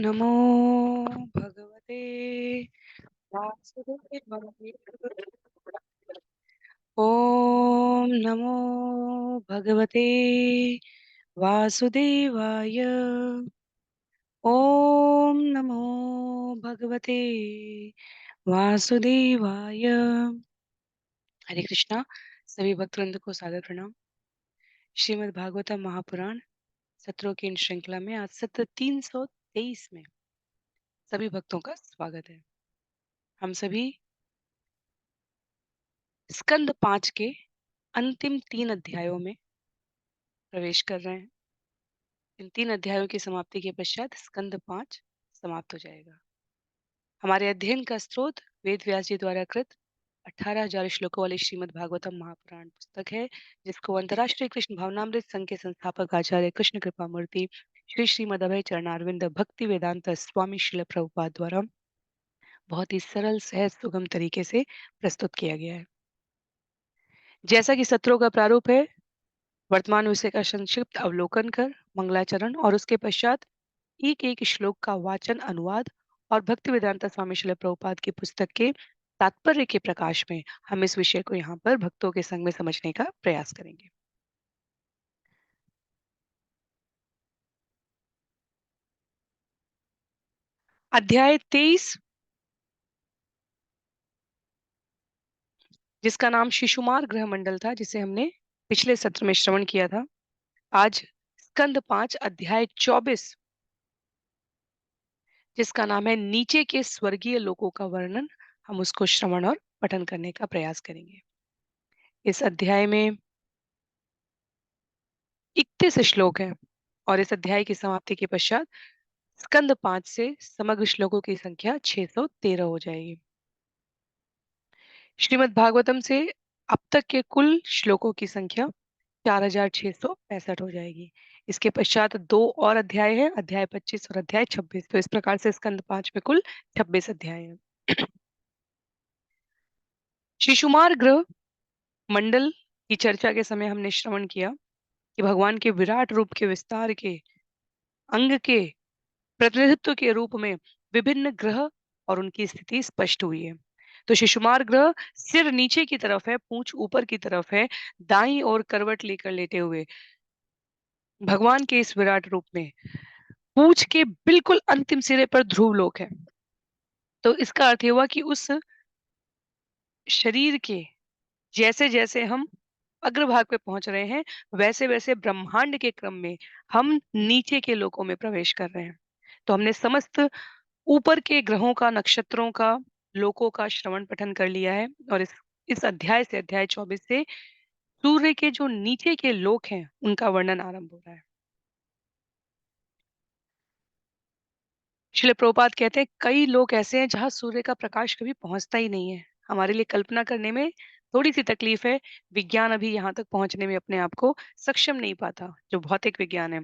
नमो भगवते वासुदेवाय। ॐ नमो भगवते वासुदेवाय। ॐ नमो भगवते वासुदेवाय। हरे कृष्णा। सभी भक्तवृंद को सादर प्रणाम। श्रीमद् भागवतम महापुराण सत्रों की इन श्रृंखला में आज सत्र 323 में सभी भक्तों का स्वागत है। हम सभी स्कंद 5 के अंतिम 3 अध्यायों में प्रवेश कर रहे हैं। इन 3 अध्यायों की समाप्ति के पश्चात स्कंद 5 समाप्त हो जाएगा। हमारे अध्ययन का स्रोत वेद व्यास जी द्वारा कृत 18,000 श्लोकों वाली श्रीमद् भागवतम महापुराण पुस्तक है, जिसको अंतर्राष्ट्रीय कृष्ण भावनामृत संघ के संस्थापक आचार्य कृष्ण कृपा मूर्ति श्री श्रीमद अभय चरणारविंद भक्ति वेदांत स्वामी श्रील प्रभुपाद द्वारा बहुत ही सरल सहज सुगम तरीके से प्रस्तुत किया गया है। जैसा कि सत्रों का प्रारूप है, वर्तमान विषय का संक्षिप्त अवलोकन कर मंगलाचरण और उसके पश्चात एक एक श्लोक का वाचन अनुवाद और भक्ति वेदांत स्वामी श्रील प्रभुपाद की पुस्तक के तात्पर्य के प्रकाश में हम इस विषय को यहाँ पर भक्तों के संग में समझने का प्रयास करेंगे। अध्याय 23, जिसका नाम शिशुमार गृह मंडल था, जिसे हमने पिछले सत्र में श्रवण किया था। आज स्कंद 5 अध्याय 24, जिसका नाम है नीचे के स्वर्गीय लोकों का वर्णन, हम उसको श्रवण और पठन करने का प्रयास करेंगे। इस अध्याय में 31 श्लोक है और इस अध्याय की समाप्ति के पश्चात स्कंद 5 से समग्र श्लोकों की संख्या 613 हो जाएगी। श्रीमद् भागवतम से अब तक के कुल श्लोकों की संख्या 4,665 हो जाएगी। इसके पश्चात 2 और अध्याय है, अध्याय 25 और अध्याय 26। तो इस प्रकार से स्कंद 5 में कुल 26 अध्याय हैं। शिशुमार गृह मंडल की चर्चा के समय हमने श्रवण किया कि भगवान के विराट रूप के विस्तार के अंग के प्रतिनिधित्व के रूप में विभिन्न ग्रह और उनकी स्थिति स्पष्ट हुई है। तो शिशुमार ग्रह सिर नीचे की तरफ है, पूंछ ऊपर की तरफ है, दाईं ओर करवट लेकर लेटे हुए भगवान के इस विराट रूप में पूंछ के बिल्कुल अंतिम सिरे पर ध्रुव लोक है। तो इसका अर्थ ये हुआ कि उस शरीर के जैसे जैसे हम अग्रभाग पे पहुंच रहे हैं, वैसे वैसे ब्रह्मांड के क्रम में हम नीचे के लोकों में प्रवेश कर रहे हैं। तो हमने समस्त ऊपर के ग्रहों का, नक्षत्रों का, लोकों का श्रवण पठन कर लिया है और इस अध्याय से, अध्याय 24 से सूर्य के जो नीचे के लोक हैं उनका वर्णन आरंभ हो रहा है। श्रील प्रभुपाद कहते हैं कई लोग ऐसे हैं जहां सूर्य का प्रकाश कभी पहुंचता ही नहीं है। हमारे लिए कल्पना करने में थोड़ी सी तकलीफ है। विज्ञान अभी यहाँ तक पहुंचने में अपने आप को सक्षम नहीं पाता, जो भौतिक विज्ञान है।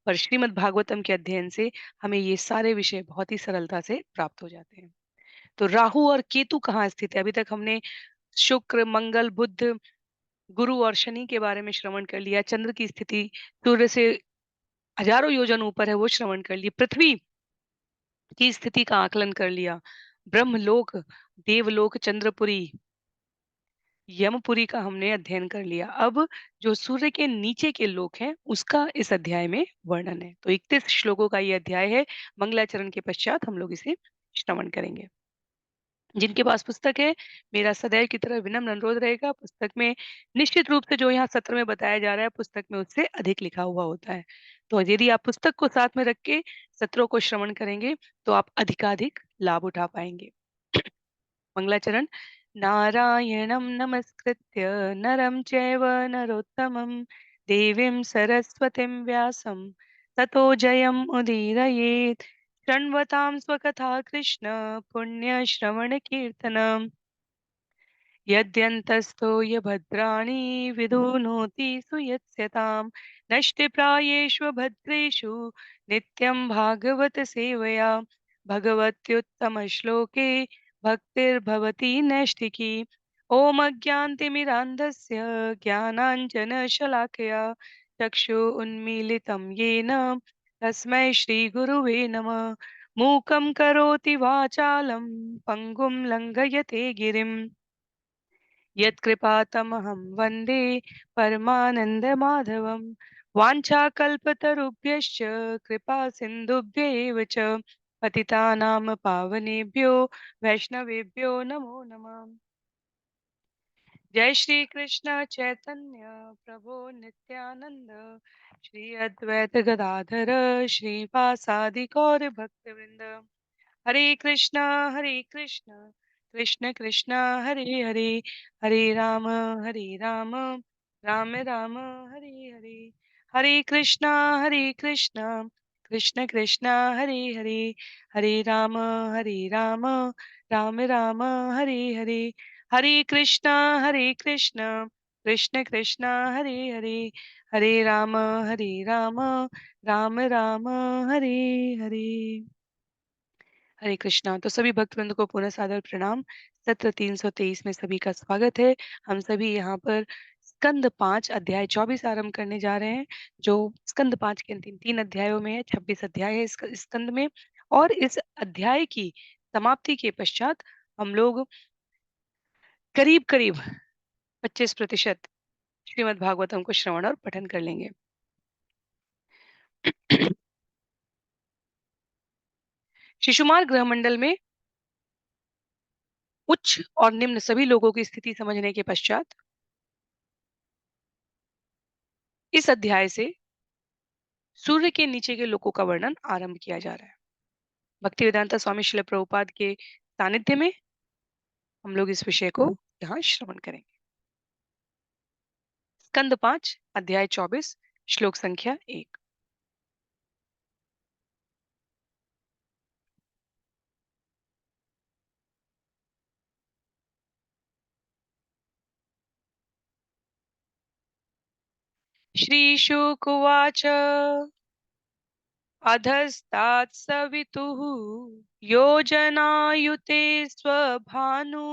पर श्रीमद् भागवतम के अध्ययन से हमें ये सारे विषय बहुत ही सरलता से प्राप्त हो जाते हैं। तो राहु और केतु कहाँ स्थित है? अभी तक हमने शुक्र, मंगल, बुध, गुरु और शनि के बारे में श्रवण कर लिया। चंद्र की स्थिति सूर्य से हजारों योजन ऊपर है, वो श्रवण कर ली। पृथ्वी की स्थिति का आकलन कर लिया। ब्रह्मलोक, देवलोक, चंद्रपुरी, यमपुरी का हमने अध्ययन कर लिया। अब जो सूर्य के नीचे के लोक हैं उसका इस अध्याय में वर्णन है। तो 31 श्लोकों का ये अध्याय है। मंगलाचरण के पश्चात हम लोग इसे श्रवण करेंगे। जिनके पास पुस्तक है, मेरा सदैव की तरह विनम्र अनुरोध रहेगा, पुस्तक में निश्चित रूप से जो यहाँ सत्र में बताया जा रहा है, पुस्तक में उससे अधिक लिखा हुआ होता है। तो यदि आप पुस्तक को साथ में रख के सत्रों को श्रवण करेंगे तो आप अधिकाधिक लाभ उठा पाएंगे। मंगलाचरण। नारायणं नमस्कृत्य नरं चैव नरोत्तमं देवीं सरस्वतीं व्यासं ततो जयम् उदीरयेत्। शृण्वतां स्वकथा कृष्ण पुण्यश्रवणकीर्तनम् यद्यन्तस्थो य भद्राणि विधुनोति सुयत्स्यताम् नष्टप्रायेषु भद्रेषु नित्यं भागवत सेवया भगवत्युत्तमश्लोके भक्तिर्भवति नैष्ठिकी। ॐ अज्ञानतिमिरान्धस्य ज्ञानाञ्जनशलाकया चक्षु उन्मीलितं येन तस्मै श्रीगुरुवे नमः। मूकं करोति वाचालं पङ्गुं लङ्घयते गिरिम् यत्कृपातमहं वन्दे परमानन्दमाधवम् वाञ्छाकल्पतरुभ्यश्च कृपा सिन्धुभ्य एव च पतितानां पावनेभ्यो वैष्णवेभ्यो नमो नमः। जय श्री कृष्ण चैतन्य प्रभु नित्यानंद श्री अद्वैत गदाधर श्रीवासादि गौर भक्तवृंद हरे कृष्णा कृष्ण कृष्ण हरे हरे हरे राम राम राम हरे हरे हरे कृष्णा कृष्ण कृष्ण हरे हरे हरे राम राम राम हरे हरे हरे कृष्णा कृष्ण कृष्ण हरे हरे हरे राम राम राम हरे हरे हरे कृष्णा। तो सभी भक्तवृंद को पुनः सादर प्रणाम। सत्र 323 में सभी का स्वागत है। हम सभी यहाँ पर स्कंद 5 अध्याय 24 आरंभ करने जा रहे हैं, जो स्कंद 5 के अंतिम 3 अध्यायों में है। 26 अध्याय है इस स्कंद में, और इस अध्याय की समाप्ति के पश्चात हम लोग करीब करीब 25% श्रीमद् भागवतम को श्रवण और पठन कर लेंगे। शिशुमार गृह मंडल में उच्च और निम्न सभी लोगों की स्थिति समझने के पश्चात इस अध्याय से सूर्य के नीचे के लोगों का वर्णन आरंभ किया जा रहा है। भक्तिवेदांता स्वामी श्रील प्रभुपाद के सानिध्य में हम लोग इस विषय को यहाँ श्रवण करेंगे। स्कंद 5 अध्याय 24 श्लोक संख्या 1। श्री शुकुवाच अधस्तात् सवितुः योजनायुते स्वभानु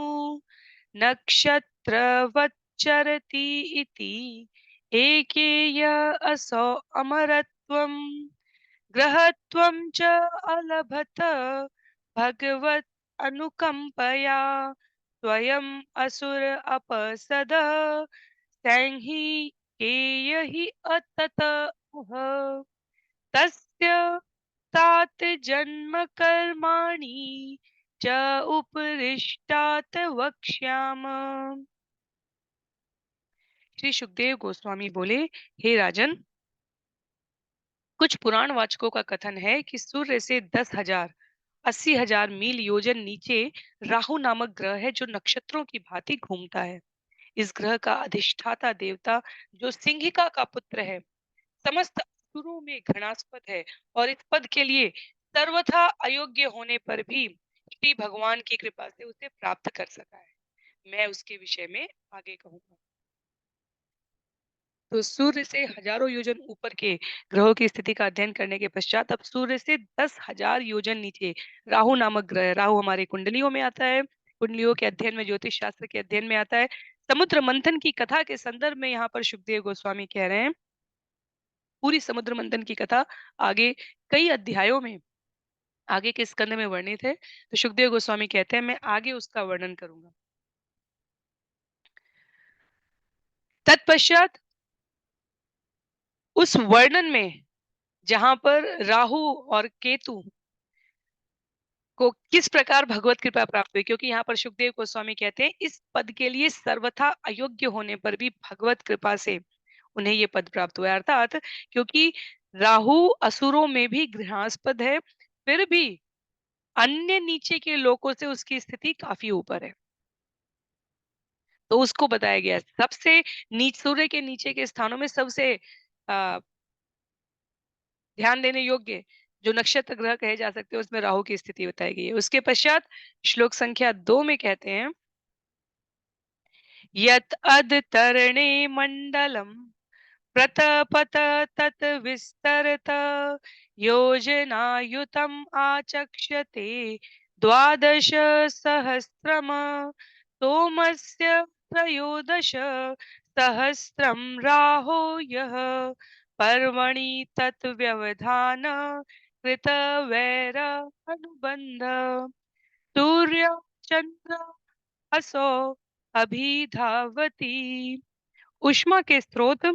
नक्षत्रवच्चरति इति एकेय असौ अमरत्वम् ग्रहत्वं च अलभत भगवत् अनुकंपया स्वयं असुर अपसद सैंहि केयहि अततः तस्य तात जन्म कर्माणि च उपरिष्टात् वक्ष्याम। श्री सुखदेव गोस्वामी बोले, हे राजन, कुछ पुराण वाचकों का कथन है कि सूर्य से 10,000 80,000 मील योजन नीचे राहु नामक ग्रह है, जो नक्षत्रों की भांति घूमता है। इस ग्रह का अधिष्ठाता देवता, जो सिंहिका का पुत्र है, समस्त असुरों में घृणास्पद है और इस पद के लिए सर्वथा अयोग्य होने पर भी श्री भगवान की कृपा से उसे प्राप्त कर सका है। मैं उसके विषय में आगे कहूंगा। तो सूर्य से हजारों योजन ऊपर के ग्रहों की स्थिति का अध्ययन करने के पश्चात अब सूर्य से 10,000 योजन नीचे राहु नामक ग्रह, राहु हमारे कुंडलियों में आता है, कुंडलियों के अध्ययन में, ज्योतिष शास्त्र के अध्ययन में आता है। समुद्र मंथन की कथा के संदर्भ में यहाँ पर सुखदेव गोस्वामी कह रहे हैं, पूरी समुद्र मंथन की कथा आगे कई अध्यायों में, आगे के स्कंद में वर्णित है। तो सुखदेव गोस्वामी कहते हैं, मैं आगे उसका वर्णन करूंगा। तत्पश्चात उस वर्णन में जहां पर राहु और केतु को किस प्रकार भगवत कृपा प्राप्त हुई, क्योंकि यहाँ पर सुखदेव गोस्वामी कहते हैं इस पद के लिए सर्वथा अयोग्य होने पर भी भगवत कृपा से उन्हें ये पद प्राप्त हुआ। अर्थात क्योंकि राहु असुरों में भी गृहास्पद है, फिर भी अन्य नीचे के लोगों से उसकी स्थिति काफी ऊपर है। तो उसको बताया गया सबसे नीच, सूर्य के नीचे के स्थानों में सबसे ध्यान देने योग्य जो नक्षत्र ग्रह कहे जा सकते हैं, उसमें राहु की स्थिति बताई गई है। उसके पश्चात श्लोक संख्या 2 में कहते हैं, यत अद तरणे मंडलम प्रतपत तत विस्तरत योजनायुतम आचक्ष्यते द्वादश सहस्त्रम सोमस्य त्रयोदश सहस्त्रम राहो यः पर्वणि तत् व्यवधान कृत वैर अनुबंध, सूर्य चंद्र असो अभिधावती। उष्मा के स्रोत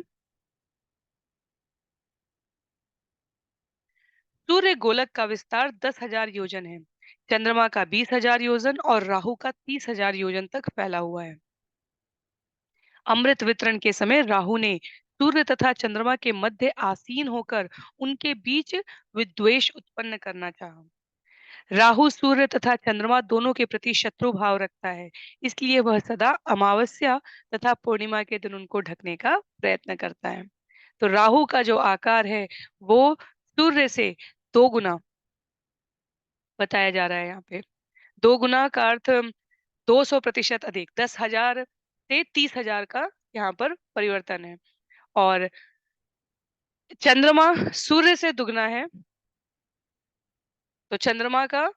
सूर्य गोलक का विस्तार 10,000 योजन है, चंद्रमा का 20,000 योजन और राहु का 30,000 योजन तक फैला हुआ है। अमृत वितरण के समय राहु ने सूर्य तथा चंद्रमा के मध्य आसीन होकर उनके बीच विद्वेष उत्पन्न करना चाहा। राहु सूर्य तथा चंद्रमा दोनों के प्रति शत्रु भाव रखता है, इसलिए वह सदा अमावस्या तथा पूर्णिमा के दिन उनको ढकने का प्रयत्न करता है। तो राहु का जो आकार है वो सूर्य से 2 गुना बताया जा रहा है यहाँ पे। 2 गुना का अर्थ 200% अधिक, 10,000 से 30,000 का यहाँ पर परिवर्तन है। और चंद्रमा सूर्य से दुगना है, तो चंद्रमा का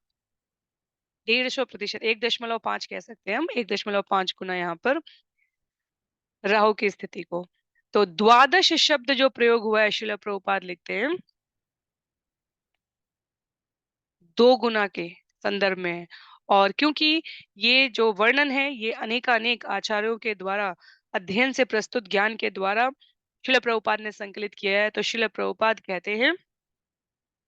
150%, 1.5 कह सकते हैं हम, 1.5 गुना यहाँ पर राहु की स्थिति को। तो द्वादश शब्द जो प्रयोग हुआ है, शिला प्रभुपाद लिखते हैं 2 गुना के संदर्भ में है। और क्योंकि ये जो वर्णन है ये अनेकानेक आचार्यों के द्वारा अध्ययन से प्रस्तुत ज्ञान के द्वारा शिला प्रभुपाद ने संकलित किया है, तो शिला प्रभुपाद कहते हैं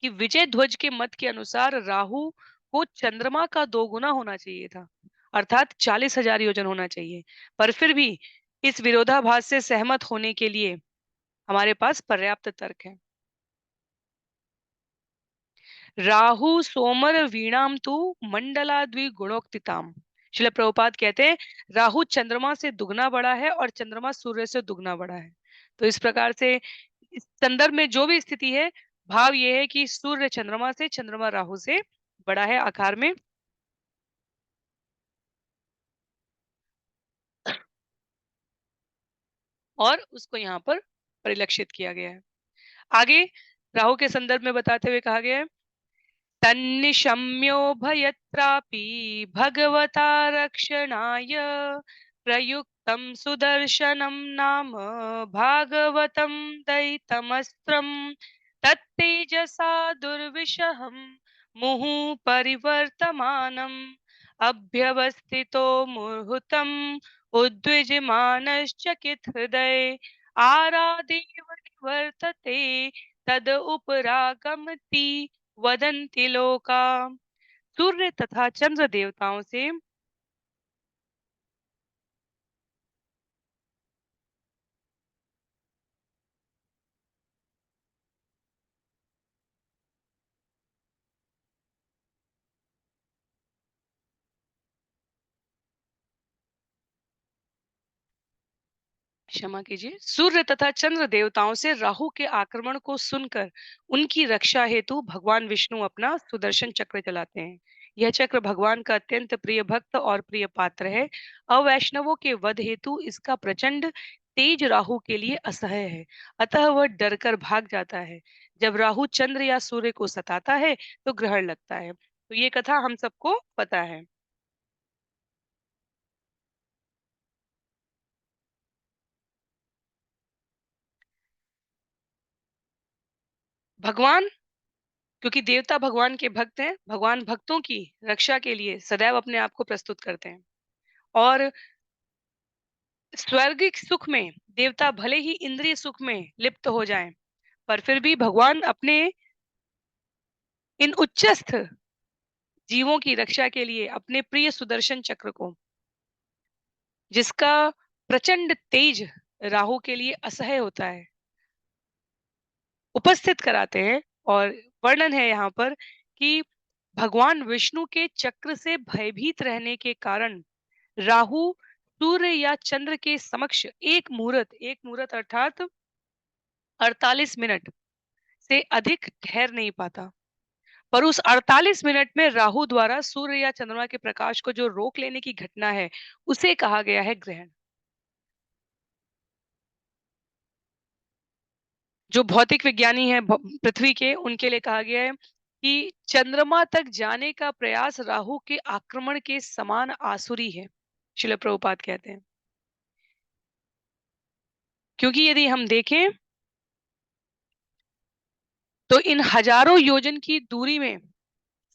कि विजय ध्वज के मत के अनुसार राहु को चंद्रमा का 2 गुना होना चाहिए था, अर्थात 40,000 योजन होना चाहिए। पर फिर भी इस विरोधाभास से सहमत होने के लिए हमारे पास पर्याप्त तर्क है। राहु सोमर वीणाम तु मंडला द्विगुणोक्तिताम। शिला प्रभुपाद कहते हैं राहु चंद्रमा से दुगना बड़ा है और चंद्रमा सूर्य से दुगना बड़ा है। तो इस प्रकार से इस संदर्भ में जो भी स्थिति है, भाव ये है कि सूर्य चंद्रमा से, चंद्रमा राहु से बड़ा है आकार में। और उसको यहाँ पर परिलक्षित किया गया है। आगे राहु के संदर्भ में बताते हुए कहा गया है, तन्निशम्योभयत्रापि भगवता रक्षणाय प्रयुक्तं सुदर्शनं नाम भागवतं दैतमस्त्रम् तत्तेजसा दुर्विशहं मुहुः परिवर्तमानम् अभ्यवस्थितो मुहूर्तम् उद्विजमानश्चकित हृदय आरादेव निवर्तते तद उपरागमति वदन्ति लोका। सूर्य तथा चंद्र देवताओं से क्षमा कीजिए, सूर्य तथा चंद्र देवताओं से राहु के आक्रमण को सुनकर उनकी रक्षा हेतु भगवान विष्णु अपना सुदर्शन चक्र चलाते हैं। यह चक्र भगवान का अत्यंत प्रिय भक्त और प्रिय पात्र है। अवैष्णवों के वध हेतु इसका प्रचंड तेज राहु के लिए असह्य है, अतः वह डरकर भाग जाता है। जब राहु चंद्र या सूर्य को सताता है तो ग्रहण लगता है। तो ये कथा हम सबको पता है। भगवान, क्योंकि देवता भगवान के भक्त हैं, भगवान भक्तों की रक्षा के लिए सदैव अपने आप को प्रस्तुत करते हैं। और स्वर्गिक सुख में देवता भले ही इंद्रिय सुख में लिप्त हो जाएं, पर फिर भी भगवान अपने इन उच्चस्थ जीवों की रक्षा के लिए अपने प्रिय सुदर्शन चक्र को, जिसका प्रचंड तेज राहु के लिए असह्य होता है, उपस्थित कराते हैं। और वर्णन है यहाँ पर कि भगवान विष्णु के चक्र से भयभीत रहने के कारण राहु सूर्य या चंद्र के समक्ष एक मुहूर्त अर्थात 48 मिनट से अधिक ठहर नहीं पाता। पर उस 48 मिनट में राहु द्वारा सूर्य या चंद्रमा के प्रकाश को जो रोक लेने की घटना है, उसे कहा गया है ग्रहण। जो भौतिक विज्ञानी है पृथ्वी के, उनके लिए कहा गया है कि चंद्रमा तक जाने का प्रयास राहु के आक्रमण के समान आसुरी है, शिला प्रभुपाद कहते हैं। क्योंकि यदि हम देखें तो इन हजारों योजन की दूरी में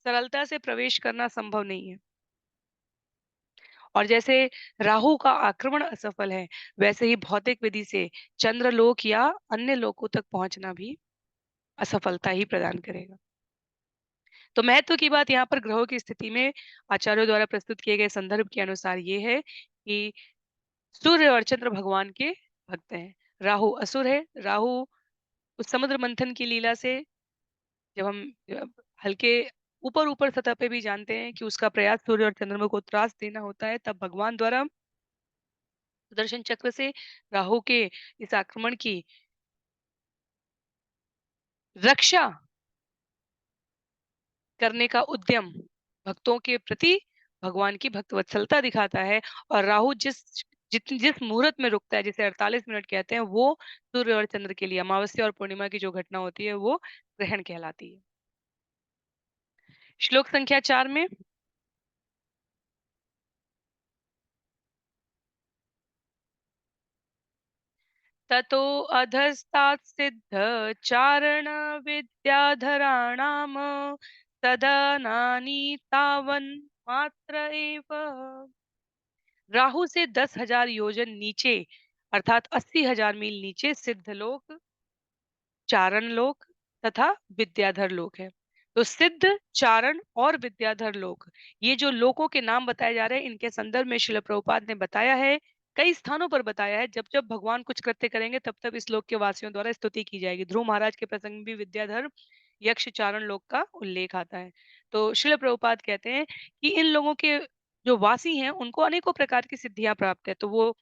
सरलता से प्रवेश करना संभव नहीं है। और जैसे राहु का आक्रमण असफल है, वैसे ही भौतिक विधि से चंद्रलोक या अन्य लोकों तक पहुंचना भी असफलता ही प्रदान करेगा। तो महत्व की बात यहाँ पर ग्रहों की स्थिति में आचार्यों द्वारा प्रस्तुत किए गए संदर्भ के अनुसार ये है कि सूर्य और चंद्र भगवान के भक्त हैं। राहु असुर है। राहु उस समुद्र मंथन की लीला से जब हम हल्के ऊपर-ऊपर सतह पे भी जानते हैं कि उसका प्रयास सूर्य और चंद्रमा को त्रास देना होता है, तब भगवान द्वारा सुदर्शन चक्र से राहु के इस आक्रमण की रक्षा करने का उद्यम भक्तों के प्रति भगवान की भक्त वत्सलता दिखाता है। और राहु जिस मुहूर्त में रुकता है, जिसे 48 मिनट कहते हैं, वो सूर्य और चंद्र के लिए अमावस्या और पूर्णिमा की जो घटना होती है, वो ग्रहण कहलाती है। श्लोक संख्या 4 में ततो अधस्तात् सिद्ध चारण विद्याधराणाम सदनानि तावन् मात्र एव। राहु से 10,000 योजन नीचे अर्थात 80,000 मील नीचे सिद्ध लोक, चारण लोक तथा विद्याधर लोक है। तो सिद्ध, चारण और विद्याधर लोक, ये जो लोकों के नाम बताए जा रहे हैं, इनके संदर्भ में श्रील प्रभुपाद ने बताया है, कई स्थानों पर बताया है, जब-जब भगवान कुछ कृत्य करेंगे तब-तब इस लोक के वासियों द्वारा स्तुति की जाएगी। ध्रुव महाराज के प्रसंग में भी विद्याधर, यक्ष, चारण लोक का उल्लेख आता है। तो श्रील प्रभुपाद कहते हैं कि इन लोगों के जो वासी हैं, उनको अनेकों प्रकार की सिद्धियाँ प्राप्त है। तो वो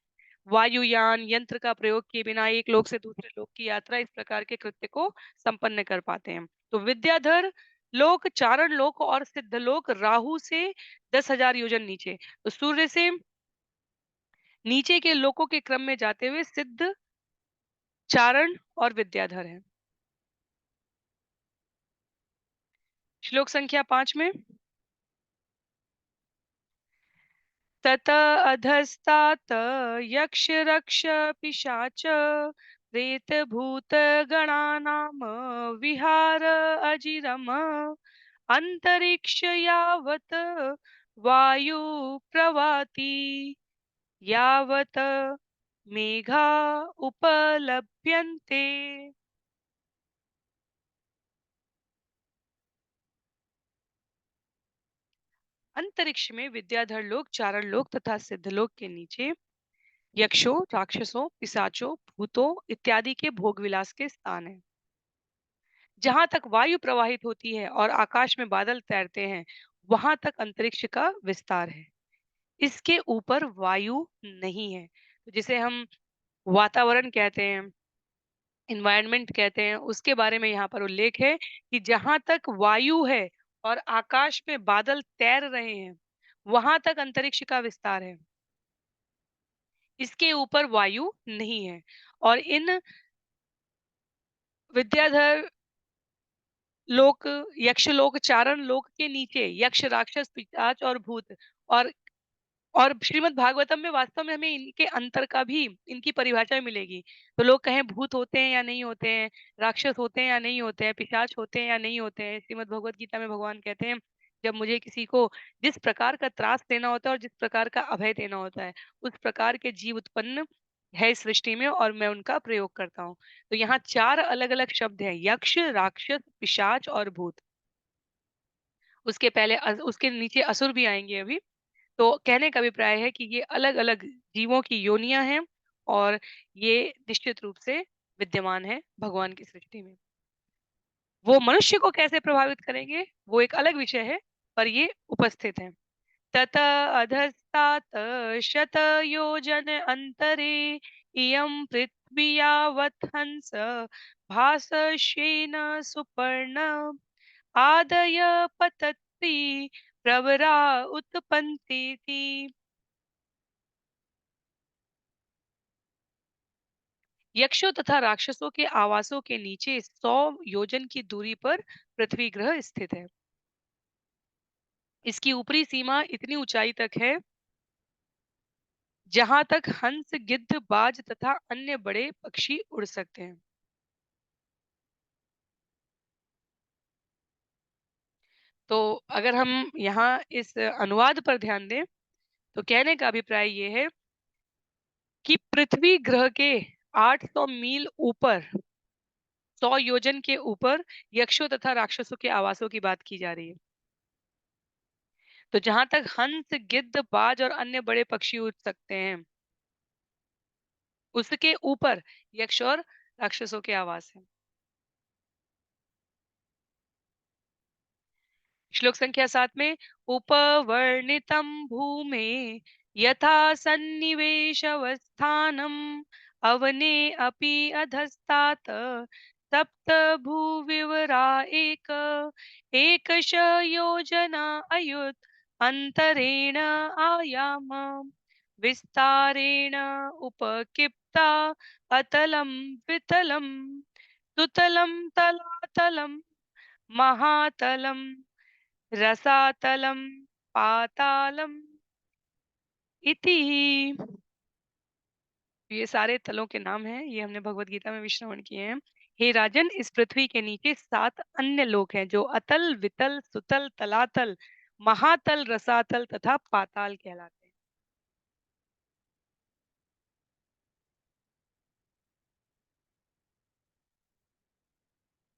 वायुयान यंत्र का प्रयोग किए बिना एक लोक से दूसरे लोक की यात्रा इस प्रकार के कृत्य को संपन्न कर पाते हैं। तो विद्याधर लोक, चारण लोक और सिद्ध लोक राहु से 10,000 योजन नीचे। तो सूर्य से नीचे के लोकों के क्रम में जाते हुए सिद्ध, चारण और विद्याधर हैं। श्लोक संख्या 5 में तत अधस्तात् यक्ष रक्ष पिशाच प्रेत भूत गणानाम विहार अजिरम अंतरिक्ष यावत वायु प्रवाति यावत मेघा उपलभ्यन्ते। अंतरिक्ष में विद्याधर लोक, चारण लोक तथा सिद्ध लोक के नीचे यक्षों, राक्षसों, पिशाचों, भूतों इत्यादि के भोग विलास के स्थान हैं। जहां तक वायु प्रवाहित होती है और आकाश में बादल तैरते हैं, वहां तक अंतरिक्ष का विस्तार है। इसके ऊपर वायु नहीं है। तो जिसे हम वातावरण कहते हैं, एनवायरनमेंट कहते हैं, उसके बारे में यहाँ पर उल्लेख है कि जहां तक वायु है और आकाश में बादल तैर रहे हैं, वहां तक अंतरिक्ष का विस्तार है। इसके ऊपर वायु नहीं है। और इन विद्याधर लोक, यक्ष लोक, चारण लोक के नीचे यक्ष, राक्षस, पिशाच और भूत और श्रीमद् भागवतम में वास्तव में हमें इनके अंतर का भी, इनकी परिभाषा भी मिलेगी। तो लोग कहें भूत होते हैं या नहीं होते हैं, राक्षस होते हैं या नहीं होते हैं, पिशाच होते हैं या नहीं होते हैं। श्रीमद् भगवत गीता में भगवान कहते हैं, जब मुझे किसी को जिस प्रकार का त्रास देना होता है और जिस प्रकार का अभय देना होता है, उस प्रकार के जीव उत्पन्न है इस सृष्टि में और मैं उनका प्रयोग करता हूँ। तो यहाँ 4 अलग-अलग शब्द हैं, यक्ष, राक्षस, पिशाच और भूत। उसके पहले उसके नीचे असुर भी आएँगे अभी। तो कहने का अभिप्राय है कि ये अलग-अलग जीवों की योनियाँ हैं और ये निश्चित रूप से विद्यमान है भगवान की सृष्टि में। वो मनुष्य को कैसे प्रभावित करेंगे, वो एक अलग विषय है, पर ये उपस्थित हैं। तत अधस्तात् शतयोजन अन्तरे इयं पृथ्वी यावत् हंस भासश्येन सुपर्ण आदय पतत्ति प्रवरा उत्पन्नेति। यक्षों तथा राक्षसों के आवासों के नीचे 100 योजन की दूरी पर पृथ्वी ग्रह स्थित है। इसकी ऊपरी सीमा इतनी ऊंचाई तक है जहां तक हंस, गिद्ध, बाज तथा अन्य बड़े पक्षी उड़ सकते हैं। तो अगर हम यहाँ इस अनुवाद पर ध्यान दें, तो कहने का अभिप्राय ये है कि पृथ्वी ग्रह के 800 मील ऊपर, 100 योजन के ऊपर यक्षों तथा राक्षसों के आवासों की बात की जा रही है। तो जहाँ तक हंस, गिद्ध, बाज और अन्य बड़े पक्षी उड़ सकते हैं, उसके ऊपर यक्ष और राक्षसों के आवास हैं। श्लोक संख्या 7 में उपवर्णितं भूमे यथा सन्निवेशवस्थानम् अवने अपि अधस्तात् सप्त भूविवरा एकश योजना अयुत अंतरेण आयाम विस्तारेण उपक्षिप्ता अतलं वितलं सुतलं तलातलं महातलं रसातलम पातालम इति। ये सारे तलों के नाम हैं, ये हमने भगवत गीता में भी श्रवण किए हैं। हे राजन, इस पृथ्वी के नीचे 7 अन्य लोक हैं जो अतल, वितल, सुतल, तलातल, महातल, रसातल तथा पाताल कहलाते हैं।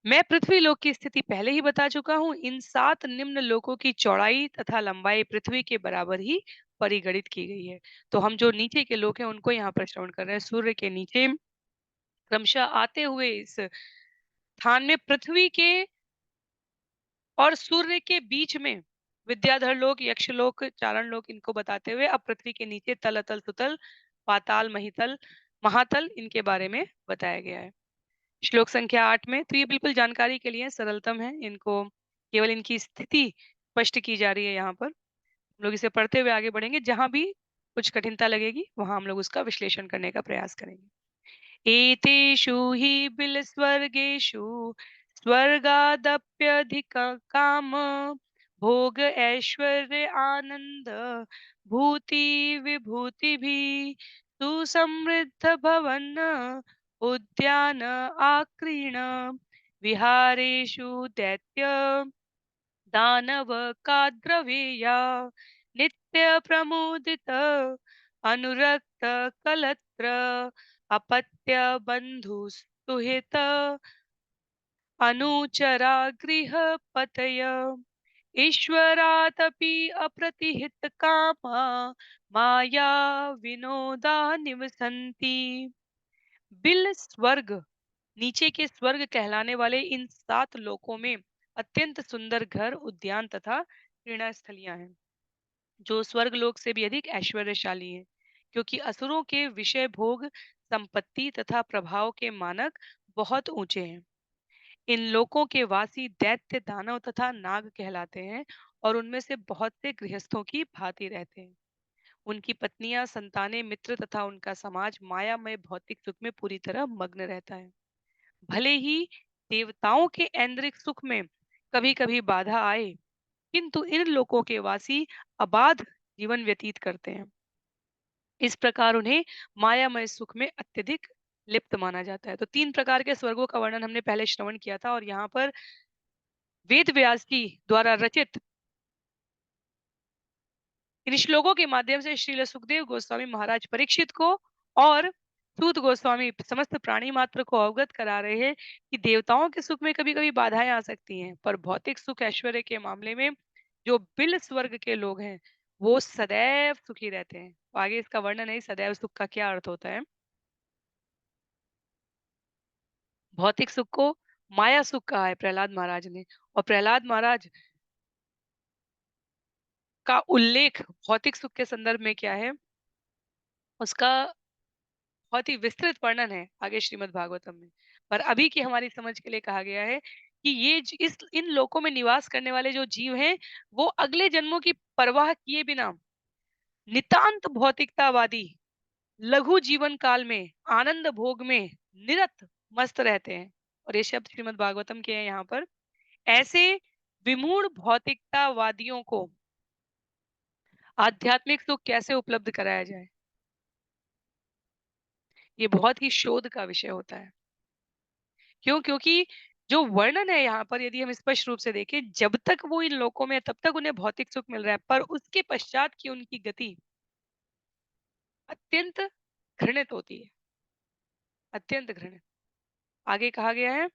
मैं पृथ्वी लोक की स्थिति पहले ही बता चुका हूँ। इन 7 निम्न लोकों की चौड़ाई तथा लंबाई पृथ्वी के बराबर ही परिगणित की गई है। तो हम जो नीचे के लोक हैं उनको यहाँ पर श्रवण कर रहे हैं। सूर्य के नीचे क्रमशः आते हुए इस स्थान में पृथ्वी के और सूर्य के बीच में विद्याधर लोक, यक्षलोक, चारण लोक इनको बताते हुए अब पृथ्वी के नीचे तल, अतल, सुतल, पाताल, महितल, महातल इनके बारे में बताया गया है। श्लोक संख्या 8 में तो ये बिल्कुल जानकारी के लिए सरलतम है। इनको केवल इनकी स्थिति स्पष्ट की जा रही है यहाँ पर। हम लोग इसे पढ़ते हुए आगे बढ़ेंगे। जहाँ भी कुछ कठिनता लगेगी वहां हम लोग उसका विश्लेषण करने का प्रयास करेंगे। एतेषु हि बिलस्वर्गेषु स्वर्गादप्यधिककाम भोग ऐश्वर्य आनंद भूति विभूतिभिः सुसमृद्ध भवन उद्यान आक्रीण विहारेषु दैत्य दानव काद्रवेया नित्य प्रमुदित अनुरक्त कलत्र अपत्य बंधु सुहित अनुचरा गृहपतय ईश्वरादपि अप्रतिहित कामा माया विनोदा निवसन्ति। बिल स्वर्ग, नीचे के स्वर्ग कहलाने वाले इन 7 लोकों में अत्यंत सुंदर घर, उद्यान तथा क्रीड़ा स्थलियां हैं जो स्वर्ग लोक से भी अधिक ऐश्वर्यशाली हैं, क्योंकि असुरों के विषय भोग, संपत्ति तथा प्रभाव के मानक बहुत ऊंचे हैं। इन लोकों के वासी दैत्य, दानव तथा नाग कहलाते हैं और उनमें से बहुत से गृहस्थों की भांति रहते हैं। उनकी पत्नियां, संतानें, मित्र तथा उनका समाज मायामय भौतिक सुख में पूरी तरह मग्न रहता है। भले ही देवताओं के ऐन्द्रिक सुख में कभी कभी बाधा आए, किंतु इन लोकों के वासी अबाध जीवन व्यतीत करते हैं। इस प्रकार उन्हें मायामय सुख में अत्यधिक लिप्त माना जाता है। तो 3 प्रकार के स्वर्गों का वर्णन हमने पहले श्रवण किया था और यहाँ पर वेद व्यास जी द्वारा रचित इन श्लोकों के माध्यम से श्रील सुखदेव गोस्वामी महाराज परीक्षित को और सूत गोस्वामी समस्त प्राणी मात्र को अवगत करा रहे हैं कि देवताओं के सुख में कभी कभी बाधाएं आ सकती हैं, पर भौतिक सुख ऐश्वर्य के मामले में जो बिल स्वर्ग के लोग हैं वो सदैव सुखी रहते हैं। तो आगे इसका वर्णन है सदैव सुख का क्या अर्थ होता है। भौतिक सुख को माया सुख कहा है प्रहलाद महाराज ने, और प्रहलाद महाराज का उल्लेख भौतिक सुख के संदर्भ में क्या है उसका बहुत ही विस्तृत वर्णन है आगे श्रीमद् भागवतम में। पर अभी की हमारी समझ के लिए कहा गया है कि इस इन लोकों में निवास करने वाले जो जीव हैं वो अगले जन्मों की परवाह किए बिना नितांत भौतिकतावादी लघु जीवन काल में आनंद भोग में निरत मस्त रहते हैं। और ये शब्द श्रीमद् भागवतम के हैं यहाँ पर। ऐसे विमूढ़ भौतिकतावादियों को आध्यात्मिक सुख कैसे उपलब्ध कराया जाए, ये बहुत ही शोध का विषय होता है। क्यों? क्योंकि जो वर्णन है यहाँ पर यदि हम स्पष्ट रूप से देखें, जब तक वो इन लोकों में है तब तक उन्हें भौतिक सुख मिल रहा है, पर उसके पश्चात की उनकी गति अत्यंत घृणित होती है, अत्यंत घृणित। आगे कहा गया है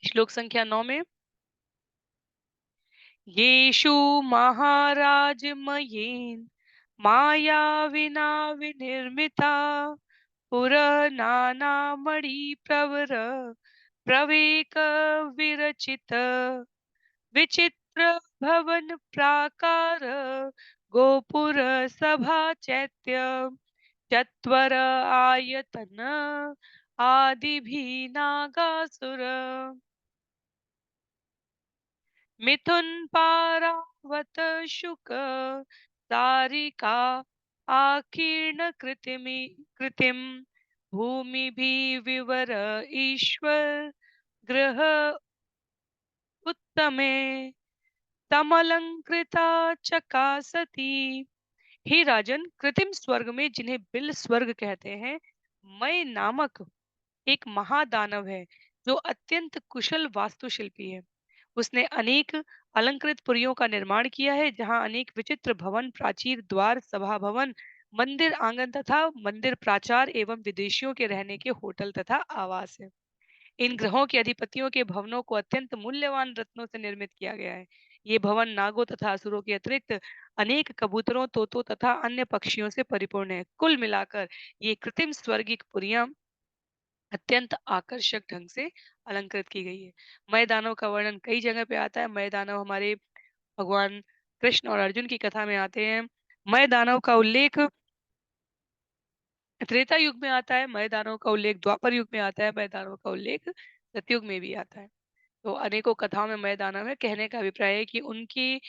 श्लोक संख्या 9 में, येषु महाराजमयीन् माया विना विनिर्मिता पुरनानामणिप्रवर प्रवेकविरचित विचित्र भवन प्राकार गोपुर सभा चैत्य चत्वर आयतन आदिभिः नागासुर मिथुन पारावत शुक सारिका आकीर्ण कृतिम भूमि भी विवर ईश्वर ग्रह उत्तमे तमलंकृता चकासती। हे राजन, कृत्रिम स्वर्ग में जिन्हें बिल स्वर्ग कहते हैं, मय नामक एक महादानव है जो अत्यंत कुशल वास्तुशिल्पी है। उसने अनेक अलंकृत पुरियों का निर्माण किया है, जहां अनेक विचित्र भवन, प्राचीर, द्वार, सभा भवन, मंदिर आंगन तथा मंदिर प्राचार एवं विदेशियों के रहने के होटल तथा आवास है। इन ग्रहों के अधिपतियों के भवनों को अत्यंत मूल्यवान रत्नों से निर्मित किया गया है। ये भवन नागों तथा असुरों के अतिरिक्त अनेक कबूतरों, तोतों तथा अन्य पक्षियों से परिपूर्ण है। कुल मिलाकर ये कृत्रिम स्वर्गिक पुरियां अत्यंत आकर्षक ढंग से अलंकृत की गई है। मय दानव का वर्णन कई जगह पे आता है। मय दानव हमारे भगवान कृष्ण और अर्जुन की कथा में आते हैं। मय दानव का उल्लेख त्रेता युग में आता है, मय दानव का उल्लेख द्वापर युग में आता है, मय दानव का उल्लेख सतयुग में भी आता है। तो अनेकों कथाओं में मय दानव है। कहने का अभिप्राय है कि उनकी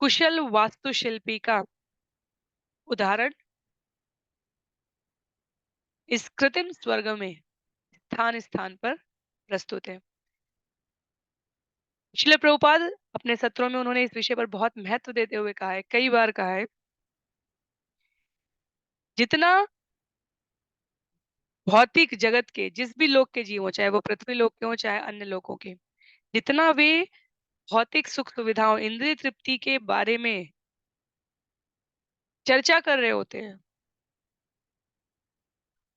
कुशल वास्तुशिल्पी का उदाहरण इस कृत्रिम स्वर्ग में स्थान स्थान पर प्रस्तुत है। श्रील प्रभुपाद अपने सत्रों में उन्होंने इस विषय पर बहुत महत्व देते हुए कहा है, कई बार कहा है, जितना भौतिक जगत के जिस भी लोक के जीव हो, चाहे वो पृथ्वी लोक के हो चाहे अन्य लोकों के, जितना वे भौतिक सुख सुविधाओं, इंद्रिय तृप्ति के बारे में चर्चा कर रहे होते हैं,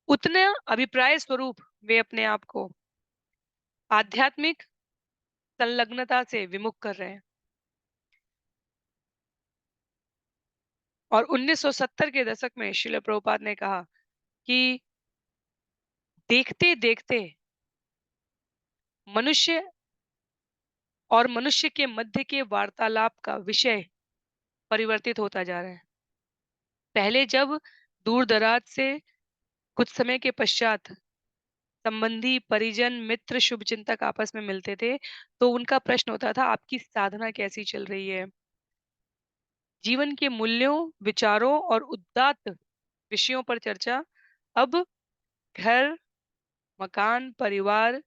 उतना अभिप्राय स्वरूप वे अपने आप को आध्यात्मिक संलग्नता से विमुख कर रहे हैं। और 1970 के दशक में श्रील प्रभुपाद ने कहा कि देखते देखते मनुष्य और मनुष्य के मध्य के वार्तालाप का विषय परिवर्तित होता जा रहा है। पहले जब दूर दराज से कुछ समय के पश्चात संबंधी, परिजन, मित्र, शुभचिंतक आपस में मिलते थे, तो उनका प्रश्न होता था, आपकी साधना कैसी चल रही है? जीवन के मूल्यों, विचारों और उदात्त विषयों पर चर्चा अब घर, मकान, परिवार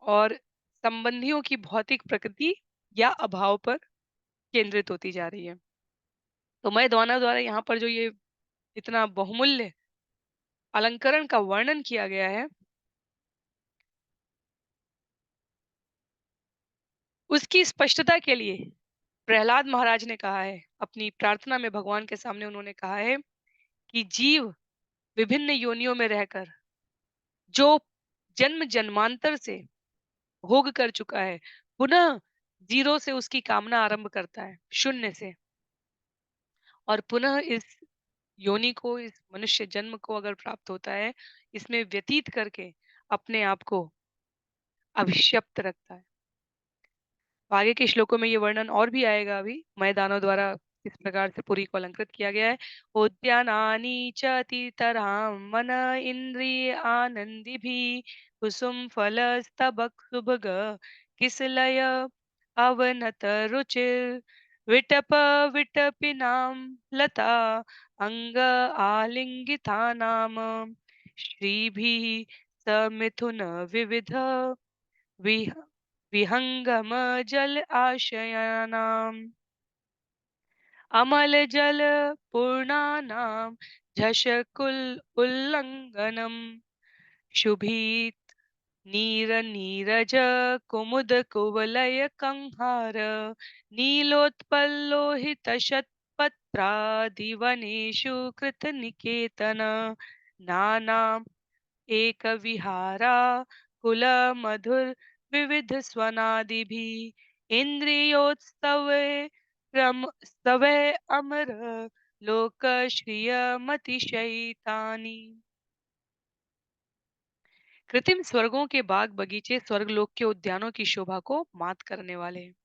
और संबंधियों की भौतिक प्रकृति या अभाव पर केंद्रित होती जा रही है। तो मैं द्वारा यहाँ पर जो ये इतना बहुमूल्य अलंकरण का वर्णन किया गया है, उसकी स्पष्टता के लिए प्रहलाद महाराज ने कहा है, अपनी प्रार्थना में भगवान के सामने उन्होंने कहा है कि जीव विभिन्न योनियों में रहकर जो जन्म जन्मांतर से भोग कर चुका है, पुनः जीरो से उसकी कामना आरंभ करता है, शून्य से, और पुनः इस योनि को, इस मनुष्य जन्म को अगर प्राप्त होता है, इसमें व्यतीत करके अपने आप को अभिशप्त रखता है। तो आगे के श्लोकों में ये वर्णन और भी आएगा अभी, मयदानों द्वारा किस प्रकार से पुरी को अलंकृत किया गया है। उद्यानानि च अतितरां मन इंद्रिय आनंदी भी कुसुम फल स्तबक सुभग किसलय अवनत रुचिर विटप विटपिनां लता अंग आलिंगिता नाम श्रीभिः समिथुन विविध विह विहंगम जल आशयानाम अमल जल पूर्णानाम झषकुल उल्लंघनम शुभित नीर नीरज कुमुद कुवलय कंहार नीलोत्पल्लोहित शतपत्रादिवनेषु कृत निकेतन नाना एक विहारा कुल मधुर विविध स्वनादिभिः इंद्रियोत्सवे रम स्तवे अमर लोक श्रियमतिशयितानि। कृत्रिम स्वर्गों के बाग बगीचे स्वर्गलोक के उद्यानों की शोभा को मात करने वाले हैं।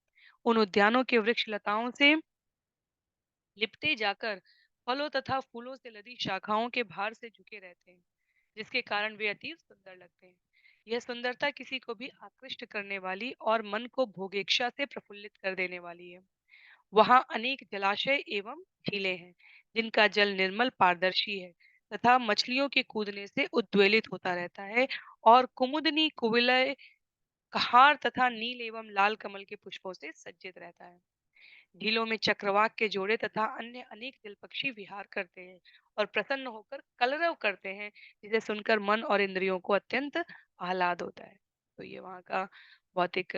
उन उद्यानों के वृक्ष लताओं से लिपटे जाकर फलों तथा फूलों से लदी शाखाओं के भार से झुके रहते हैं, जिसके कारण वे अति सुंदर लगते हैं। यह सुंदरता किसी को भी आकृष्ट करने वाली और मन को भोगेक्षा से प्रफुल्लित कर देने वाली है। वहां अनेक जलाशय एवं झीलें हैं, जिनका जल निर्मल पारदर्शी है तथा मछलियों के कूदने से उद्वेलित होता रहता है और कुमुदनी कुवलय कहार तथा नील एवं लाल कमल के पुष्पों से सज्जित रहता है। झीलों में चक्रवाक के जोड़े तथा अन्य अनेक जल पक्षी विहार करते हैं और प्रसन्न होकर कलरव करते हैं, जिसे सुनकर मन और इंद्रियों को अत्यंत आह्लाद होता है। तो ये वहाँ का भौतिक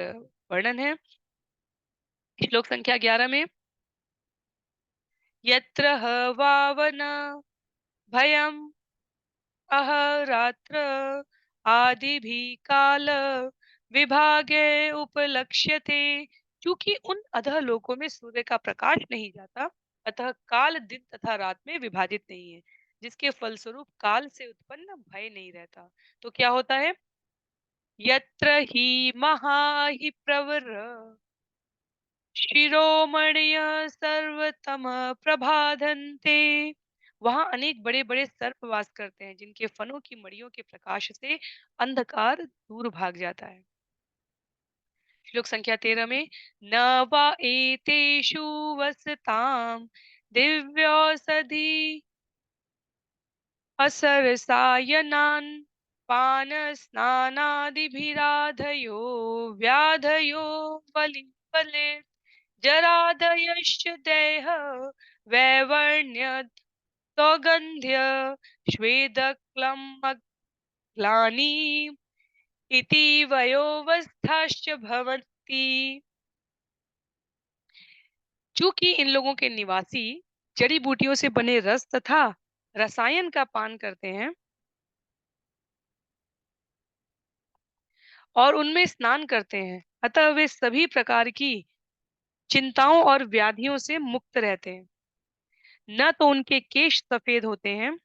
वर्णन है। श्लोक संख्या 11 में यत्र ह वावन भयम् अहरात्र आदिभिः काल विभागे उपलक्ष्यते। चूंकि उन अधः लोकों में सूर्य का प्रकाश नहीं जाता, अतः काल दिन तथा रात में विभाजित नहीं है, जिसके फलस्वरूप काल से उत्पन्न भय नहीं रहता। तो क्या होता है? यत्र ही महा प्रवर शिरोमणय सर्वतम प्रभाधन्ते। वहां अनेक बड़े बड़े सर्प वास करते हैं, जिनके फनों की मड़ियों के प्रकाश से अंधकार दूर भाग जाता है। श्लोक संख्या 13 में न वा एतेषु वसताम दिव्यौषधि असरसायनान् पान स्नानादिभिराधयो व्याधयो बलि जरादयश्च देह वैवर्ण्य सौगन्ध्य स्वेदक्लमग्लानि इति वयोवस्थाश्च भवन्ति। चूंकि इन लोगों के निवासी जड़ी बूटियों से बने रस तथा रसायन का पान करते हैं और उनमें स्नान करते हैं, अतः वे सभी प्रकार की चिंताओं और व्याधियों से मुक्त रहते हैं। न तो उनके केश सफेद होते हैं,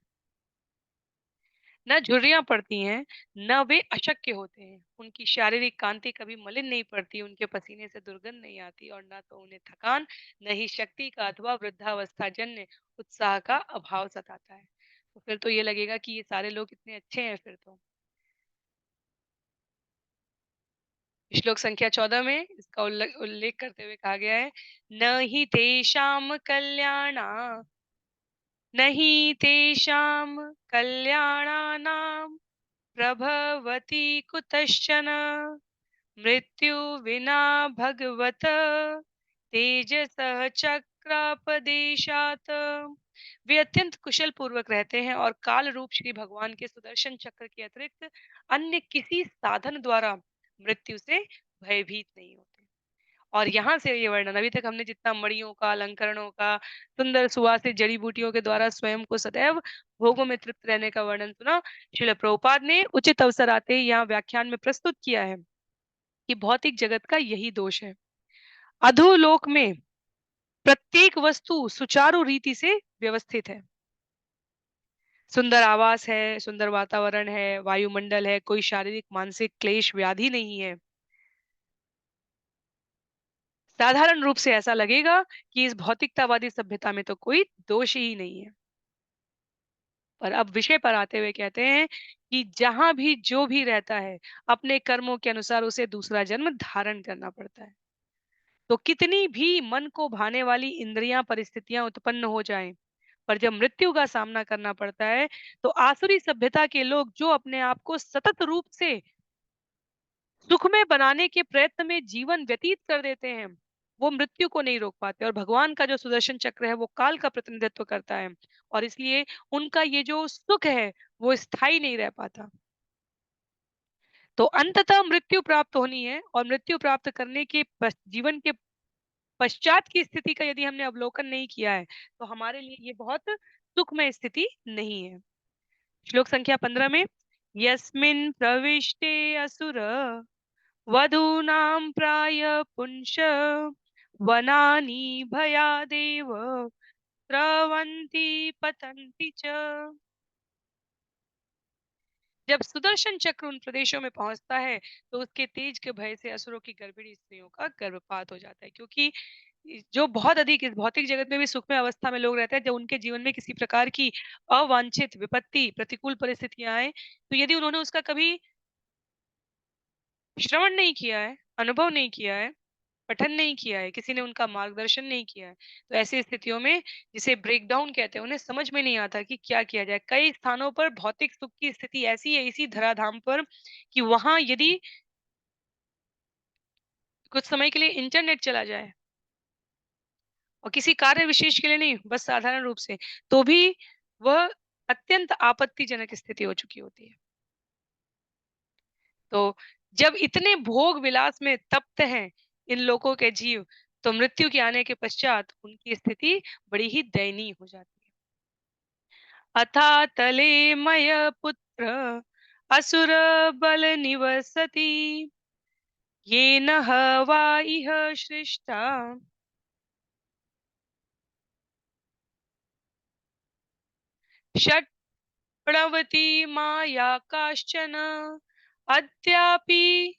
न झुर्रियां पड़ती हैं, न वे अशक्य होते हैं। उनकी शारीरिक कांति कभी मलिन नहीं पड़ती, उनके पसीने से दुर्गंध नहीं आती और न तो उन्हें थकान, न ही शक्ति का अथवा वृद्धावस्था जन्य उत्साह का अभाव सताता है। तो फिर तो ये लगेगा कि ये सारे लोग कितने अच्छे हैं फिर तो। श्लोक संख्या 14 में इसका उल्लेख करते हुए कहा गया है न ही तेषाम कल्याणा न ही तेषां कल्याणानां प्रभवति कुतश्चन मृत्यु विना भगवत तेजसः चक्रापदेशात्। वे अत्यंत कुशल पूर्वक रहते हैं और काल रूप श्री भगवान के सुदर्शन चक्र के अतिरिक्त अन्य किसी साधन द्वारा मृत्यु से भयभीत नहीं होते। और यहाँ से ये वर्णन अभी तक हमने जितना मणियों का, अलंकरणों का, सुंदर सुवासित जड़ी बूटियों के द्वारा स्वयं को सदैव भोगों में तृप्त रहने का वर्णन सुना, श्रील प्रभुपाद ने उचित अवसर आते ही यहाँ व्याख्यान में प्रस्तुत किया है कि भौतिक जगत का यही दोष है। अधोलोक में प्रत्येक वस्तु सुचारू रीति से व्यवस्थित है। सुंदर आवास है, सुंदर वातावरण है, वायुमंडल है, कोई शारीरिक मानसिक क्लेश व्याधि नहीं है। साधारण रूप से ऐसा लगेगा कि इस भौतिकतावादी सभ्यता में तो कोई दोष ही नहीं है। पर अब विषय पर आते हुए कहते हैं कि जहां भी जो भी रहता है, अपने कर्मों के अनुसार उसे दूसरा जन्म धारण करना पड़ता है। तो कितनी भी मन को भाने वाली इंद्रियां परिस्थितियां उत्पन्न हो जाएं, पर जब मृत्यु का सामना करना पड़ता है, तो आसुरी सभ्यता के लोग जो अपने आप को सतत रूप से सुखमय बनाने के प्रयत्न में जीवन व्यतीत कर देते हैं, वो मृत्यु को नहीं रोक पाते। और भगवान का जो सुदर्शन चक्र है वो काल का प्रतिनिधित्व करता है और इसलिए उनका ये जो सुख है वो स्थायी नहीं रह पाता। तो अंततः मृत्यु प्राप्त होनी है और मृत्यु प्राप्त करने के जीवन के पश्चात की स्थिति का यदि हमने अवलोकन नहीं किया है, तो हमारे लिए ये बहुत सुखमय स्थिति नहीं है। श्लोक संख्या 15 में यस्मिन् प्रविष्टे असुर वधूनां प्राय पुंस वनानि भयादेव स्रवन्ति पतन्ति च। जब सुदर्शन चक्र उन प्रदेशों में पहुंचता है तो उसके तेज के भय से असुरों की गर्भिणी स्त्रियों का गर्भपात हो जाता है, क्योंकि जो बहुत अधिक इस भौतिक जगत में भी सुखमय अवस्था में लोग रहते हैं, जब उनके जीवन में किसी प्रकार की अवांछित विपत्ति प्रतिकूल परिस्थितियां आए, तो यदि उन्होंने उसका कभी श्रवण नहीं किया है, अनुभव नहीं किया है, पठन नहीं किया है, किसी ने उनका मार्गदर्शन नहीं किया है, तो ऐसी स्थितियों में जिसे ब्रेकडाउन कहते हैं, उन्हें समझ में नहीं आता कि क्या किया जाए। कई स्थानों पर भौतिक सुख की स्थिति ऐसी है इसी धराधाम पर कि वहां यदि कुछ समय के लिए इंटरनेट चला जाए और किसी कार्य विशेष के लिए नहीं, बस साधारण रूप से, तो भी वह अत्यंत आपत्तिजनक स्थिति हो चुकी होती है। तो जब इतने भोग विलास में तप्त हैं इन लोगों के जीव, तो मृत्यु के आने के पश्चात उनकी स्थिति बड़ी ही दयनीय हो जाती है। अथातले मय पुत्र असुर बल निवसति येन हवा इह सृष्टा षट्प्रणवती माया काश्चन अद्यापि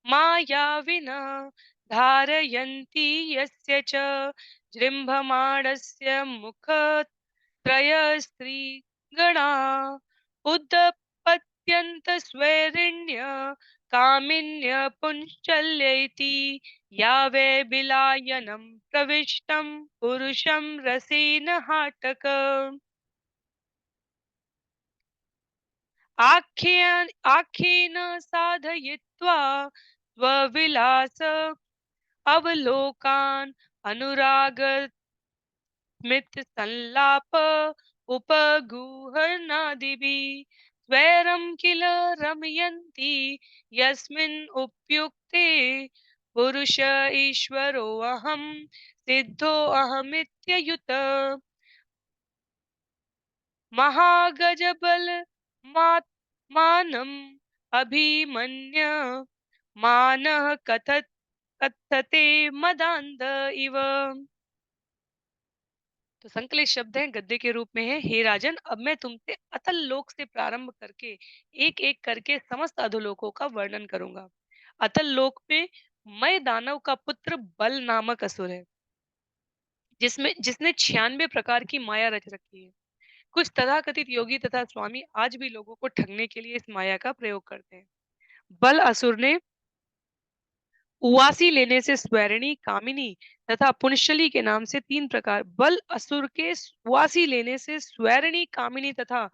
मायाविनः धारयन्ति यस्य च जृम्भमाणस्य मुखत्रयस्त्रीगणा उद्पत्यन्तस्वैरिण्य कामिन्य पुंश्चल्यैति यावे बिलायनं प्रविष्टं पुरुषं रसेन हाटक आख्येन साधयित्वा स्वविलास अवलोकान् अनुरागस्मित संलाप उपगूहनादिभिः स्वैरं किल रमयन्ति यस्मिन् उपयुक्ते पुरुष ईश्वरोऽहं सिद्धोऽहमित्ययुत महागजबल मानम् अभिमन्य मानः कथते मदान्ध इव। तो संकलित शब्द हैं, गद्य के रूप में है। हे राजन, अब मैं तुमसे अतल लोक से प्रारंभ करके एक एक करके समस्त अधोलोकों का वर्णन करूंगा। अतल लोक में मय दानव का पुत्र बल नामक असुर है, जिसने 96 प्रकार की माया रच रखी है। कुछ तथाकथित योगी तथा स्वामी आज भी लोगों को ठगने के लिए इस माया का प्रयोग करते हैं। बल असुर ने उवासी लेने से स्वैरिणी, कामिनी तथा पुंशली के नाम से 3 प्रकार बल असुर के उवासी लेने से स्वैरिणी, कामिनी तथा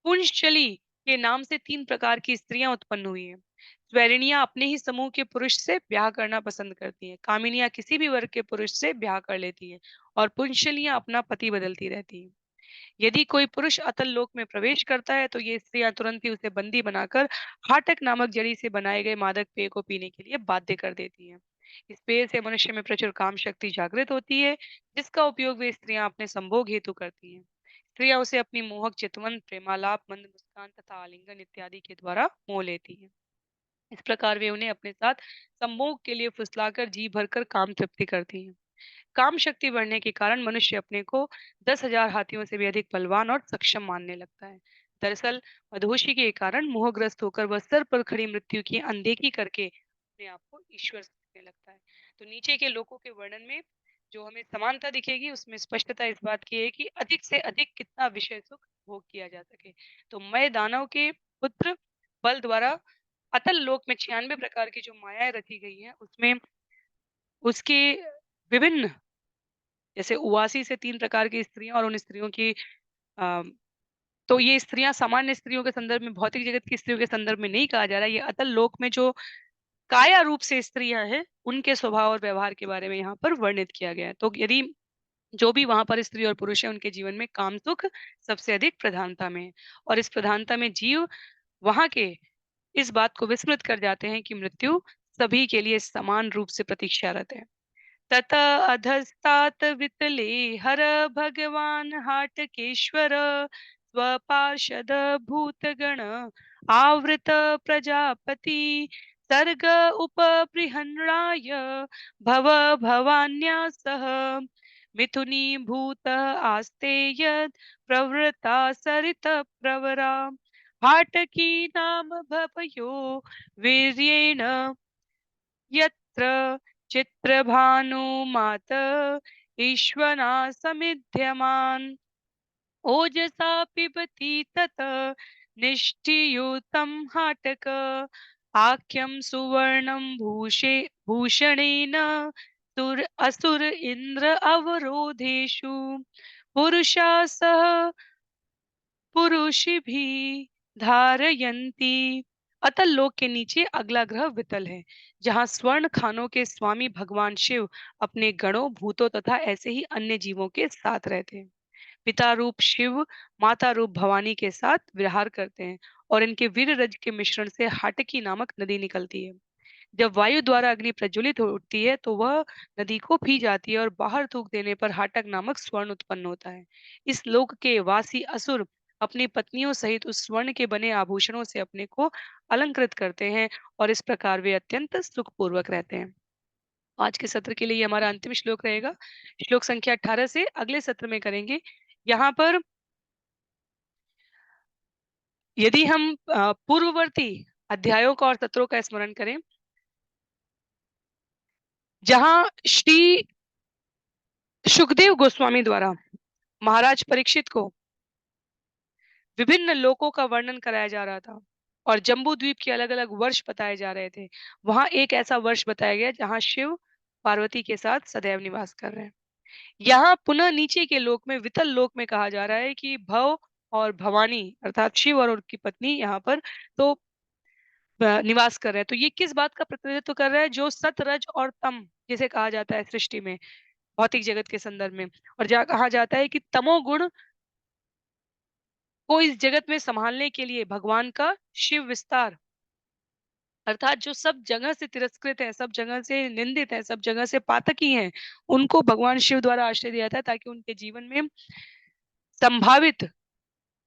पुंशली के नाम से 3 प्रकार की स्त्रियां उत्पन्न हुई हैं। स्वैरिणियां अपने ही समूह के पुरुष से ब्याह करना पसंद करती हैं, कामिनियां किसी भी वर्ग के पुरुष से ब्याह कर लेती हैं और पुंशलियां अपना पति बदलती रहती हैं। यदि कोई पुरुष अतल लोक में प्रवेश करता है तो ये स्त्रियां तुरंत ही उसे बंदी बनाकर हाटक नामक जड़ी से बनाए गए मादक पेय को पीने के लिए बाध्य कर देती हैं। इस पेय से मनुष्य में प्रचुर काम शक्ति जागृत होती है, जिसका उपयोग वे स्त्रियां अपने संभोग हेतु करती हैं। स्त्रियां उसे अपनी मोहक चितवन, प्रेमालाप, मंद मुस्कान तथा आलिंगन इत्यादि के द्वारा मोह लेती हैं। इस प्रकार वे उन्हें अपने साथ संभोग के लिए फुसलाकर जी भरकर काम तृप्ति करती हैं। काम शक्ति बढ़ने के कारण मनुष्य अपने को 10,000 हाथियों से भी अधिक बलवान और सक्षम मानने लगता है। दरअसल मदहोशी के कारण मोहग्रस्त होकर वह सर पर खड़ी मृत्यु की अनदेखी करके अपने आप को ईश्वर समझने लगता है। तो नीचे के लोकों के वर्णन में जो हमें समानता दिखेगी, उसमें स्पष्टता इस बात की है कि अधिक से अधिक कितना विषय सुख भोग किया जा सके। तो मय दानव के पुत्र बल द्वारा अतल लोक में 96 प्रकार की जो मायाएं रची गई हैं, उसमें उसके विभिन्न, जैसे उवासी से 3 प्रकार की स्त्रियाँ और उन स्त्रियों की अ, तो ये स्त्रियाँ सामान्य स्त्रियों के संदर्भ में, भौतिक जगत की स्त्रियों के संदर्भ में नहीं कहा जा रहा है। ये अतल लोक में जो काया रूप से स्त्रियाँ हैं, उनके स्वभाव और व्यवहार के बारे में यहाँ पर वर्णित किया गया है। तो यदि जो भी वहाँ पर स्त्री और पुरुष है, उनके जीवन में काम सुख सबसे अधिक प्रधानता में है। और इस प्रधानता में जीव वहाँ के इस बात को विस्मृत कर जाते हैं कि मृत्यु सभी के लिए समान रूप से प्रतीक्षारत है। तत अधस्तात् वितले हर भगवान हाटकेश्वर स्वपार्षद भूतगण आवृत प्रजापति सर्ग उपबृहन्राय भव भवान्या सह मिथुनीभूत आस्ते यद् प्रवृता सरित प्रवरा हाटकी नाम भवयो वीर्येण यत्र चित्रभानुमात ईश्वरा समिध्यमान् ओजसा पिबति तत निष्ठियुतं हाटक आख्यं सुवर्णं भूषणेन असुर इन्द्र अवरोधेषु पुरुषा सह पुरुषिभी धारयन्ती। अतल लोक के नीचे अगला ग्रह वितल है, जहाँ स्वर्ण खानों के स्वामी भगवान शिव अपने गणों भूतों तथा ऐसे ही अन्य जीवों के साथ रहते हैं। पिता रूप शिव माता रूप भवानी के साथ विहार करते हैं और इनके वीर रज के मिश्रण से हाटकी नामक नदी निकलती है। जब वायु द्वारा अग्नि प्रज्वलित हो उठती है तो वह नदी को पी जाती है और बाहर थूक देने पर हाटक नामक स्वर्ण उत्पन्न होता है। इस लोक के वासी असुर अपनी पत्नियों सहित उस स्वर्ण के बने आभूषणों से अपने को अलंकृत करते हैं और इस प्रकार वे अत्यंत सुखपूर्वक रहते हैं। आज के सत्र के लिए ये हमारा अंतिम श्लोक रहेगा। श्लोक संख्या 18 से अगले सत्र में करेंगे। यहाँ पर यदि हम पूर्ववर्ती अध्यायों का और सत्रों का स्मरण करें, जहाँ श्री सुखदेव गोस्वामी द्वारा महाराज परीक्षित को विभिन्न लोकों का वर्णन कराया जा रहा था और जम्बू द्वीप के अलग-अलग वर्ष बताए जा रहे थे। वहाँ एक ऐसा वर्ष बताया गया जहाँ शिव पार्वती के साथ सदैव निवास कर रहे हैं। यहाँ पुनः नीचे के लोक में वितल लोक में कहा जा रहा है कि भव और भवानी अर्थात शिव और उनकी पत्नी यहाँ पर तो निवास कर रहे हैं। तो ये किस बात का प्रतिनिधित्व कर रहा है? जो सत, रज और तम जिसे कहा जाता है सृष्टि में, भौतिक जगत के संदर्भ में और जहाँ कहा जाता है कि तमोगुण को इस जगत में संभालने के लिए भगवान का शिव विस्तार अर्थात जो सब जगह से तिरस्कृत है, सब जगह से निंदित है, सब जगह से पातकी हैं, उनको भगवान शिव द्वारा आश्रय दिया था ताकि उनके जीवन में संभावित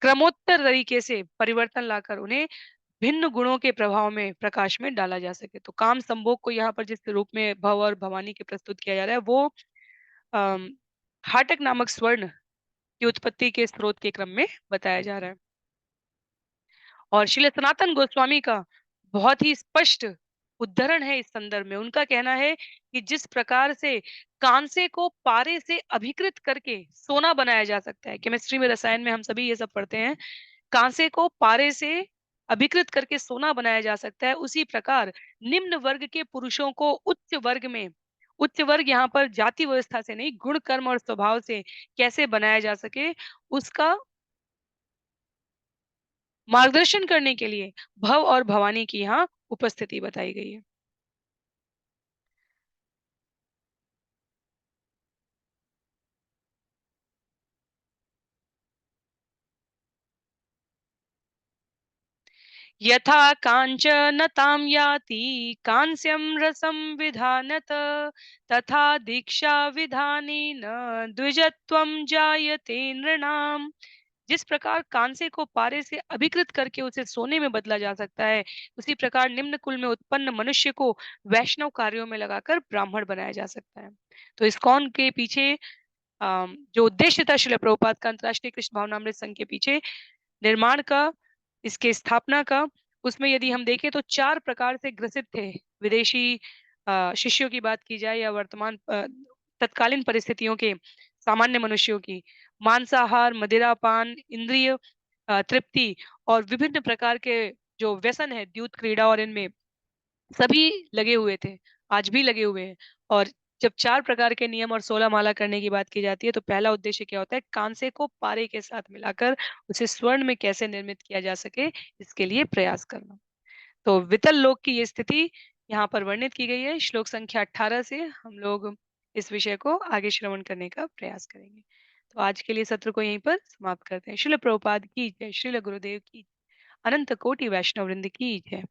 क्रमोत्तर तरीके से परिवर्तन लाकर उन्हें भिन्न गुणों के प्रभाव में प्रकाश में डाला जा सके। तो काम संभोग को यहाँ पर जिस रूप में भव और भवानी के प्रस्तुत किया जा रहा है वो अम, हाटक नामक स्वर्ण की उत्पत्ति के स्रोत के क्रम में बताया जा रहा है। और श्रील सनातन गोस्वामी का बहुत ही स्पष्ट उद्धरण है इस संदर्भ में। उनका कहना है कि जिस प्रकार से कांसे को पारे से अभिकृत करके सोना बनाया जा सकता है, केमिस्ट्री में रसायन में हम सभी ये सब पढ़ते हैं, कांसे को पारे से अभिकृत करके सोना बनाया जा सकता है, उसी प्रकार निम्न वर्ग के पुरुषों को उच्च वर्ग में उच्च वर्ग यहाँ पर जाति व्यवस्था से नहीं, गुण कर्म और स्वभाव से कैसे बनाया जा सके, उसका मार्गदर्शन करने के लिए भव और भवानी की यहाँ उपस्थिति बताई गई है। यथा काञ्चनतां याति कांस्यं रसं विधानत तथा दीक्षा विधानेन द्विजत्वं जायते नृणाम्। जिस प्रकार कांसे को पारे से अभिकृत करके उसे सोने में बदला जा सकता है, उसी प्रकार निम्न कुल में उत्पन्न मनुष्य को वैष्णव कार्यों में लगाकर ब्राह्मण बनाया जा सकता है। तो इस्कॉन के पीछे जो उद्देश्य था श्रील प्रभुपाद का अंतर्राष्ट्रीय कृष्ण भावनामृत संघ के पीछे निर्माण का, इसके स्थापना का, उसमें यदि हम देखें तो 4 प्रकार से ग्रसित थे। विदेशी शिष्यों की बात की जाए या वर्तमान तत्कालीन परिस्थितियों के सामान्य मनुष्यों की, मांसाहार, मदिरापान, इंद्रिय तृप्ति और विभिन्न प्रकार के जो व्यसन है, द्यूत क्रीड़ा और इनमें सभी लगे हुए थे, आज भी लगे हुए हैं। और जब 4 प्रकार के नियम और 16 माला करने की बात की जाती है, तो पहला उद्देश्य क्या होता है? कांसे को पारे के साथ मिलाकर उसे स्वर्ण में कैसे निर्मित किया जा सके, इसके लिए प्रयास करना। तो वितल लोक की ये स्थिति यहाँ पर वर्णित की गई है। श्लोक संख्या 18 से हम लोग इस विषय को आगे श्रवण करने का प्रयास करेंगे। तो आज के लिए सत्र को यहीं पर समाप्त करते हैं। श्रील प्रभुपाद की जय, श्रील गुरुदेव की, अनंत कोटि वैष्णव वृंद की जय,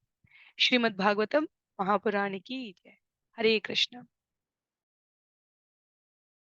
श्रीमद् भागवतम महापुराण की जय। हरे कृष्ण।